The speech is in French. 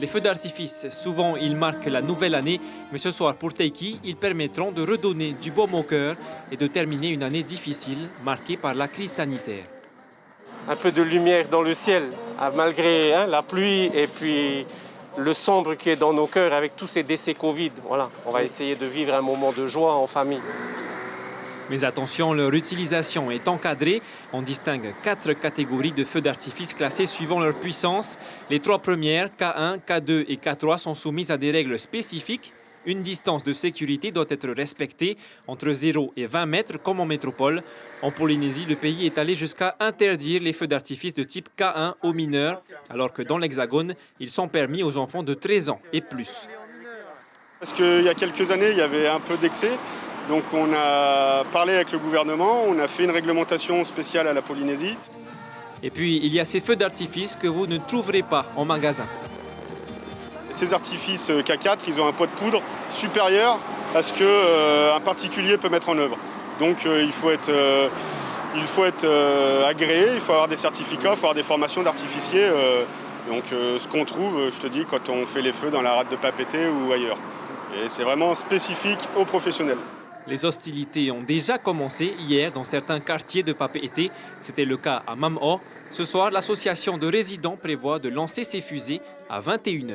Les feux d'artifice, souvent ils marquent la nouvelle année, mais ce soir pour Teiki, ils permettront de redonner du baume au cœur et de terminer une année difficile marquée par la crise sanitaire. Un peu de lumière dans le ciel, malgré la pluie et puis le sombre qui est dans nos cœurs avec tous ces décès Covid. Voilà, on va essayer de vivre un moment de joie en famille. Mais attention, leur utilisation est encadrée. On distingue 4 catégories de feux d'artifice classées suivant leur puissance. Les 3 premières, K1, K2 et K3, sont soumises à des règles spécifiques. Une distance de sécurité doit être respectée entre 0 et 20 mètres comme en métropole. En Polynésie, le pays est allé jusqu'à interdire les feux d'artifice de type K1 aux mineurs, alors que dans l'Hexagone, ils sont permis aux enfants de 13 ans et plus. Parce qu'il y a quelques années, il y avait un peu d'excès. Donc on a parlé avec le gouvernement, on a fait une réglementation spéciale à la Polynésie. Et puis, il y a ces feux d'artifice que vous ne trouverez pas en magasin. Ces artifices K4, ils ont un poids de poudre supérieur à ce qu'un particulier peut mettre en œuvre. Donc il faut être agréé, il faut avoir des certificats, il faut avoir des formations d'artificiers. Donc ce qu'on trouve, je te dis, quand on fait les feux dans la rade de Papeete ou ailleurs. Et c'est vraiment spécifique aux professionnels. Les hostilités ont déjà commencé hier dans certains quartiers de Papeete. C'était le cas à Mam'o. Ce soir, l'association de résidents prévoit de lancer ses fusées à 21 h.